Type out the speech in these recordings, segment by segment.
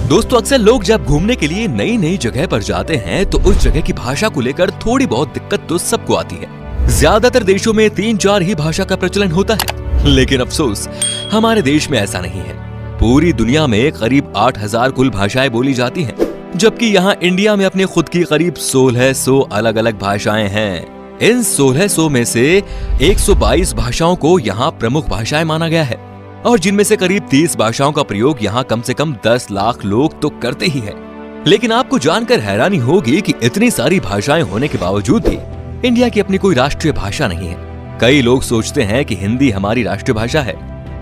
दोस्तों अक्सर लोग जब घूमने के लिए नई नई जगह पर जाते हैं तो उस जगह की भाषा को लेकर थोड़ी बहुत दिक्कत तो सबको आती है। ज्यादातर देशों में 3-4 ही भाषा का प्रचलन होता है, लेकिन अफसोस हमारे देश में ऐसा नहीं है। पूरी दुनिया में करीब 8000 कुल भाषाएं बोली जाती हैं, जबकि यहाँ इंडिया में अपने खुद की करीब 1600 अलग अलग भाषाएं हैं। इन 1600 में से 122 भाषाओं को यहाँ प्रमुख भाषाएं माना गया है और जिनमें से करीब 30 भाषाओं का प्रयोग यहाँ कम से कम 10 लाख लोग तो करते ही हैं। लेकिन आपको जानकर हैरानी होगी कि इतनी सारी भाषाएं होने के बावजूद भी इंडिया की अपनी कोई राष्ट्रीय भाषा नहीं है। कई लोग सोचते हैं कि हिंदी हमारी राष्ट्रीय भाषा है,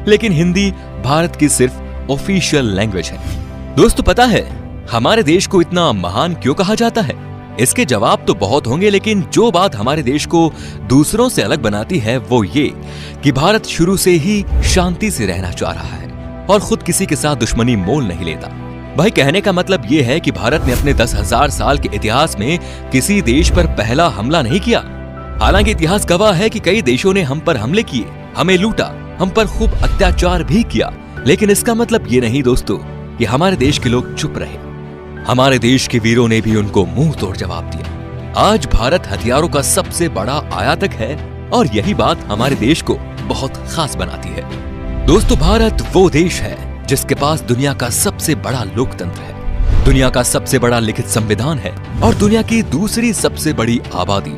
लेकिन हिंदी भारत की सिर्फ ऑफिशियल लैंग्वेज है। दोस्तों पता है हमारे देश को इतना महान क्यों कहा जाता है? इसके जवाब तो बहुत होंगे, लेकिन जो बात हमारे देश को दूसरों से अलग बनाती है वो ये कि भारत शुरू से ही शांति से रहना चाह रहा है और खुद किसी के साथ दुश्मनी मोल नहीं लेता। भाई कहने का मतलब ये है कि भारत ने अपने 10,000 साल के इतिहास में किसी देश पर पहला हमला नहीं किया। हालांकि इतिहास गवाह है कि कई देशों ने हम पर हमले किए, हमें लूटा, हम पर खूब अत्याचार भी किया, लेकिन इसका मतलब ये नहीं दोस्तों कि हमारे देश के लोग चुप रहे। हमारे देश के वीरों ने भी उनको मुंह तोड़ जवाब दिया। आज भारत हथियारों का सबसे बड़ा आयातक है और यही बात हमारे देश को बहुत खास बनाती है। दोस्तों भारत वो देश है जिसके पास दुनिया का सबसे बड़ा लोकतंत्र है, दुनिया का सबसे बड़ा लिखित संविधान है और दुनिया की दूसरी सबसे बड़ी आबादी।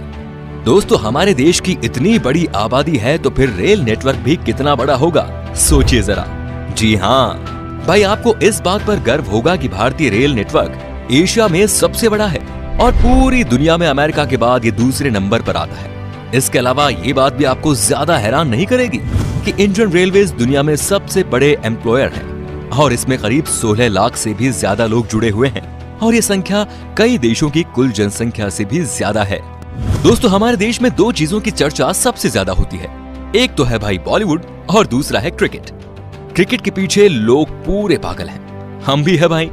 दोस्तों हमारे देश की इतनी बड़ी आबादी है तो फिर रेल नेटवर्क भी कितना बड़ा होगा, सोचिए जरा। जी हाँ भाई, आपको इस बात पर गर्व होगा कि भारतीय रेल नेटवर्क एशिया में सबसे बड़ा है और पूरी दुनिया में अमेरिका के बाद ये दूसरे नंबर पर आता है। इसके अलावा ये बात भी आपको ज्यादा हैरान नहीं करेगी कि इंडियन रेलवेज दुनिया में सबसे बड़े एम्प्लॉयर है और इसमें करीब 16 लाख से भी ज्यादा लोग जुड़े हुए हैं और ये संख्या कई देशों की कुल जनसंख्या से भी ज्यादा है। दोस्तों हमारे देश में 2 चीजों की चर्चा सबसे ज्यादा होती है, एक तो है भाई बॉलीवुड और दूसरा है क्रिकेट। क्रिकेट के पीछे लोग पूरे पागल हैं, हम भी है भाई।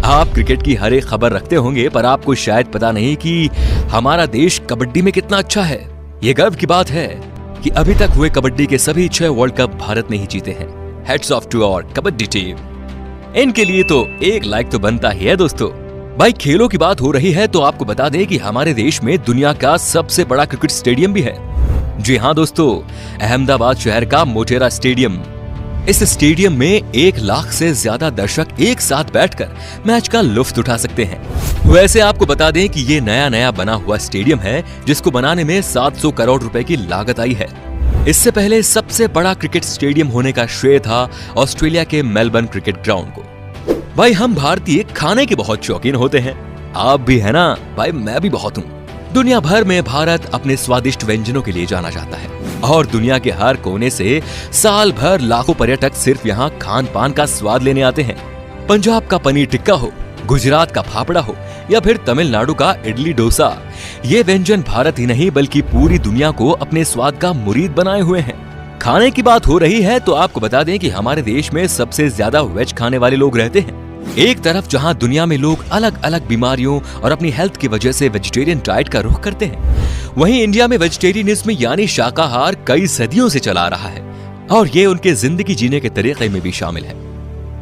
आप क्रिकेट की हर एक खबर रखते होंगे, पर आपको शायद पता नहीं कि हमारा देश कबड्डी में कितना अच्छा है। ये गर्व की बात है कि अभी तक हुए कबड्डी के सभी 6 वर्ल्ड कप भारत ने ही जीते हैं। Hats off to our kabaddi team. इनके लिए तो एक लाइक तो बनता ही है दोस्तों। भाई खेलों की बात हो रही है तो आपको बता दें कि हमारे देश में दुनिया का सबसे बड़ा क्रिकेट स्टेडियम भी है। जी हाँ दोस्तों, अहमदाबाद शहर का मोटेरा स्टेडियम। इस स्टेडियम में 1 लाख से ज्यादा दर्शक एक साथ बैठकर मैच का लुत्फ उठा सकते हैं। वैसे आपको बता दें कि ये नया बना हुआ स्टेडियम है जिसको बनाने में 700 करोड़ रुपए की लागत आई है। इससे पहले सबसे बड़ा क्रिकेट स्टेडियम होने का श्रेय था ऑस्ट्रेलिया के मेलबर्न क्रिकेट ग्राउंड को। भाई हम भारतीय खाने के बहुत शौकीन होते हैं, आप भी है ना? भाई मैं भी बहुत हूँ। दुनिया भर में भारत अपने स्वादिष्ट व्यंजनों के लिए जाना जाता है और दुनिया के हर कोने से साल भर लाखों पर्यटक सिर्फ यहाँ खान पान का स्वाद लेने आते हैं। पंजाब का पनीर टिक्का हो, गुजरात का फाफड़ा हो या फिर तमिलनाडु का इडली डोसा, ये व्यंजन भारत ही नहीं बल्कि पूरी दुनिया को अपने स्वाद का मुरीद बनाए हुए हैं। खाने की बात हो रही है तो आपको बता दें कि हमारे देश में सबसे ज्यादा वेज खाने वाले लोग रहते हैं। एक तरफ जहां दुनिया में लोग अलग अलग बीमारियों और अपनी हेल्थ की वजह से वेजिटेरियन डाइट का रुख करते हैं, वहीं इंडिया में वेजिटेरियनिज्म यानी शाकाहार कई सदियों से चला रहा है और ये उनके जिंदगी जीने के तरीके में भी शामिल है।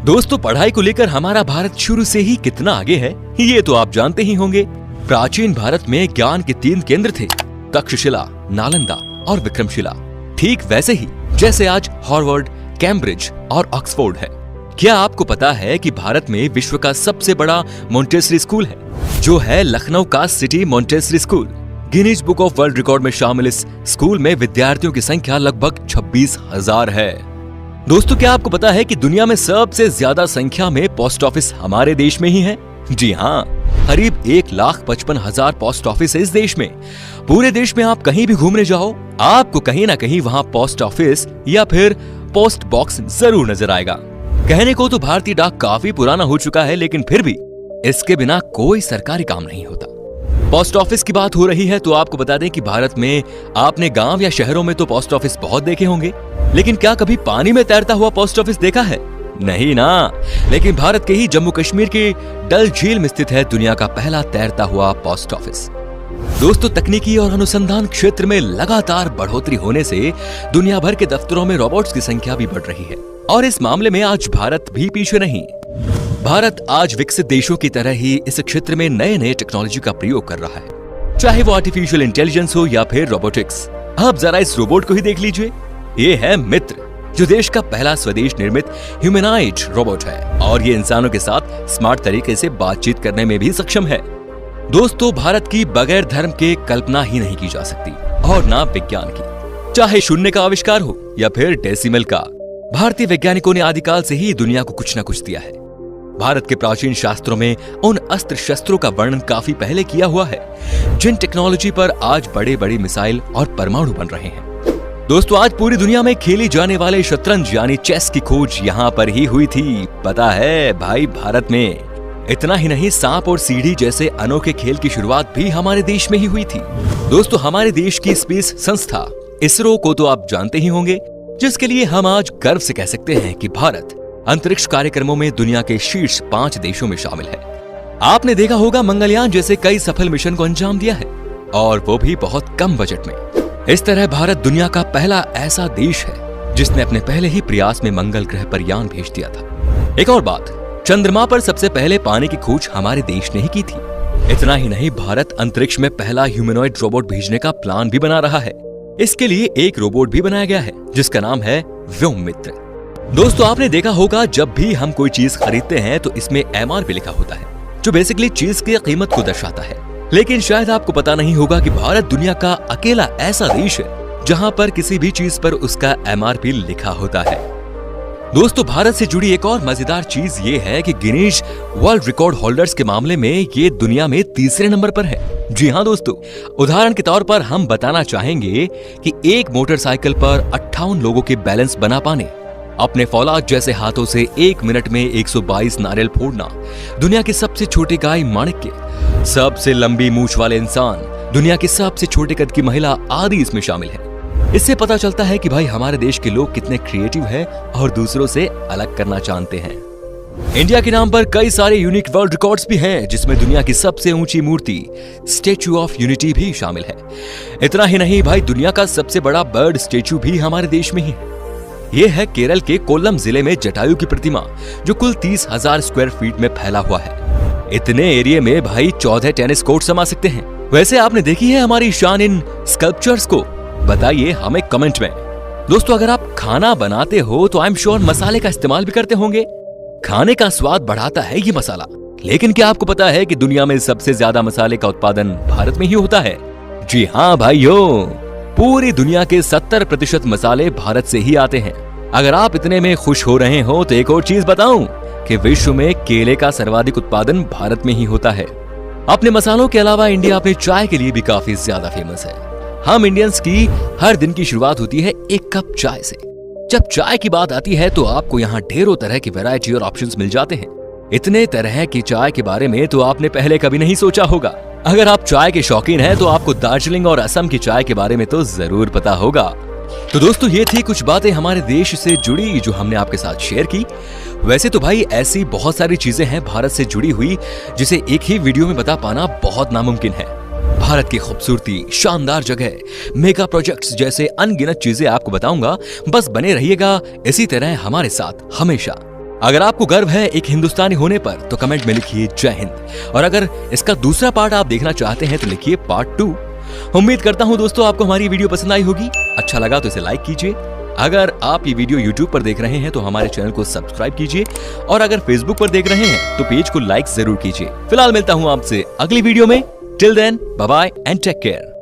दोस्तों पढ़ाई को लेकर हमारा भारत शुरू से ही कितना आगे है ये तो आप जानते ही होंगे। प्राचीन भारत में ज्ञान के 3 केंद्र थे, तक्षशिला, नालंदा और विक्रमशिला। ठीक वैसे ही जैसे आज हार्वर्ड, कैम्ब्रिज और ऑक्सफोर्ड है। क्या आपको पता है कि भारत में विश्व का सबसे बड़ा मॉन्टेसरी स्कूल है जो है लखनऊ का city Montessori school. Guinness book of world record में शामिल इस स्कूल में विद्यार्थियों की संख्या लगभग 26,000 है। दोस्तों क्या आपको पता है कि दुनिया में सबसे ज्यादा संख्या में पोस्ट ऑफिस हमारे देश में ही है? जी हाँ, करीब 1,55,000 पोस्ट ऑफिस है इस देश में। पूरे देश में आप कहीं भी घूमने जाओ, आपको कहीं ना कहीं वहाँ पोस्ट ऑफिस या फिर पोस्ट बॉक्स जरूर नजर आएगा। कहने को तो भारतीय डाक काफी पुराना हो चुका है, लेकिन फिर भी इसके बिना कोई सरकारी काम नहीं होता। पोस्ट ऑफिस की बात हो रही है तो आपको बता दें कि भारत में आपने गांव या शहरों में तो पोस्ट ऑफिस बहुत देखे होंगे, लेकिन क्या कभी पानी में तैरता हुआ पोस्ट ऑफिस देखा है? नहीं ना। लेकिन भारत के ही जम्मू कश्मीर के डल झील में स्थित है दुनिया का पहला तैरता हुआ पोस्ट ऑफिस। दोस्तों तकनीकी और अनुसंधान क्षेत्र में लगातार बढ़ोतरी होने से दुनिया भर के दफ्तरों में रोबोट्स की संख्या भी बढ़ रही है और इस मामले में आज भारत भी पीछे नहीं। भारत आज विकसित देशों की तरह ही इस क्षेत्र में नए नए टेक्नोलॉजी का प्रयोग कर रहा है, चाहे वो आर्टिफिशियल इंटेलिजेंस हो या फिर रोबोटिक्स। आप जरा इस रोबोट को ही देख लीजिए। ये है मित्र, जो देश का पहला स्वदेश निर्मित ह्यूमनॉइड रोबोट है और ये इंसानों के साथ स्मार्ट तरीके से बातचीत करने में भी सक्षम है। दोस्तों, भारत की बगैर धर्म के कल्पना ही नहीं की जा सकती और ना विज्ञान की। चाहे शून्य का आविष्कार हो या फिर डेसिमल का, भारतीय वैज्ञानिकों ने आदिकाल से ही दुनिया को कुछ न कुछ दिया है। भारत के प्राचीन शास्त्रों में उन अस्त्र शस्त्रों का वर्णन काफी पहले किया हुआ है, जिन टेक्नोलॉजी पर आज बड़े बड़े मिसाइल और परमाणु बन रहे हैं। दोस्तों, आज पूरी दुनिया में खेली जाने वाले शतरंज यानी चेस की खोज यहाँ पर ही हुई थी। पता है भाई, भारत में। इतना ही नहीं, सांप और सीढ़ी जैसे अनोखे खेल की शुरुआत भी हमारे देश में ही हुई थी। दोस्तों, हमारे देश की स्पेस संस्था इसरो को तो आप जानते ही होंगे, जिसके लिए हम आज गर्व से कह सकते हैं कि भारत अंतरिक्ष कार्यक्रमों में दुनिया के शीर्ष 5 देशों में शामिल है। आपने देखा होगा, मंगलयान जैसे कई सफल मिशन को अंजाम दिया है, और वो भी बहुत कम बजट में। इस तरह भारत दुनिया का पहला ऐसा देश है जिसने अपने पहले ही प्रयास में मंगल ग्रह पर यान भेज दिया था। एक और बात, चंद्रमा पर सबसे पहले पानी की खोज हमारे देश ने ही की थी। इतना ही नहीं, भारत अंतरिक्ष में पहला ह्यूमनॉइड रोबोट भेजने का प्लान भी बना रहा है। इसके लिए एक रोबोट भी बनाया गया है जिसका नाम है व्योममित्र। दोस्तों, आपने देखा होगा, जब भी हम कोई चीज खरीदते हैं तो इसमें MRP लिखा होता है, जो बेसिकली चीज की कीमत को दर्शाता है। लेकिन शायद आपको पता नहीं होगा कि भारत दुनिया का अकेला ऐसा देश है जहां पर किसी भी चीज पर उसका MRP लिखा होता है। दोस्तों, भारत से जुड़ी एक और मजेदार चीज ये है कि गिनीज वर्ल्ड रिकॉर्ड होल्डर्स के मामले में ये दुनिया में तीसरे नंबर पर है। जी हाँ दोस्तों, उदाहरण के तौर पर हम बताना चाहेंगे कि एक मोटरसाइकिल पर 58 लोगों के बैलेंस बना पाने, अपने फौलाद जैसे हाथों से 1 मिनट में 122 नारियल फोड़ना, दुनिया की सबसे छोटी गाय माणिक्य, सबसे लंबी मूंछ वाले इंसान, दुनिया की सबसे छोटे कद की महिला आदि इसमें शामिल है। इससे पता चलता है कि भाई हमारे देश के लोग कितने क्रिएटिव हैं और दूसरों से अलग करना जानते हैं। इंडिया के नाम पर कई सारे यूनिक वर्ल्ड रिकॉर्ड्स भी हैं, जिसमें दुनिया की सबसे ऊंची मूर्ति स्टैच्यू ऑफ यूनिटी भी शामिल है। इतना ही नहीं भाई, दुनिया का सबसे बड़ा बर्ड स्टैच्यू भी हमारे देश में ही है। ये है केरल के कोल्लम जिले में जटायु की प्रतिमा, जो कुल 30,000 स्क्वायर फीट में फैला हुआ है। इतने एरिया में भाई 14 टेनिस कोर्ट समा सकते हैं। वैसे आपने देखी है हमारी शान इन स्कल्पचर्स को? बताइए हमें कमेंट में। दोस्तों, अगर आप खाना बनाते हो तो आई एम श्योर मसाले का इस्तेमाल भी करते होंगे। खाने का स्वाद बढ़ाता है ये मसाला, लेकिन क्या आपको पता है कि दुनिया में सबसे ज्यादा मसाले का उत्पादन भारत में ही होता है? जी हाँ भाइयों, पूरी दुनिया के 70% मसाले भारत से ही आते हैं। अगर आप इतने में खुश हो रहे हो तो एक और चीज बताऊं कि विश्व में केले का सर्वाधिक उत्पादन भारत में ही होता है। अपने मसालों के अलावा इंडिया अपने चाय के लिए भी काफी ज्यादा फेमस है। हम इंडियंस की हर दिन की शुरुआत होती है एक कप चाय से। जब चाय की बात आती है तो आपको यहाँ ढेरों तरह की वैरायटी और ऑप्शंस मिल जाते हैं। इतने तरह की चाय के बारे में तो आपने पहले कभी नहीं सोचा होगा। अगर आप चाय के शौकीन हैं तो आपको दार्जिलिंग और असम की चाय के बारे में तो जरूर पता होगा। तो दोस्तों, ये थी कुछ बातें हमारे देश से जुड़ी जो हमने आपके साथ शेयर की। वैसे तो भाई ऐसी बहुत सारी चीजें हैं भारत से जुड़ी हुई, जिसे एक ही वीडियो में बता पाना बहुत नामुमकिन है। भारत की खूबसूरती, शानदार जगह, मेगा प्रोजेक्ट्स जैसे अनगिनत चीजें आपको बताऊंगा। बस बने रहिएगा इसी तरह हमारे साथ हमेशा। अगर आपको गर्व है एक हिंदुस्तानी होने पर तो कमेंट में लिखिए जय हिंद, और अगर इसका दूसरा पार्ट आप देखना चाहते हैं तो लिखिए पार्ट 2। उम्मीद करता हूं दोस्तों आपको हमारी वीडियो पसंद आई होगी। अच्छा लगा तो इसे लाइक कीजिए। अगर आप ये वीडियो YouTube पर देख रहे हैं तो हमारे चैनल को सब्सक्राइब कीजिए, और अगर Facebook पर देख रहे हैं तो पेज को लाइक जरूर कीजिए। फिलहाल मिलता हूं आपसे अगली वीडियो में। Till then, bye bye and take care.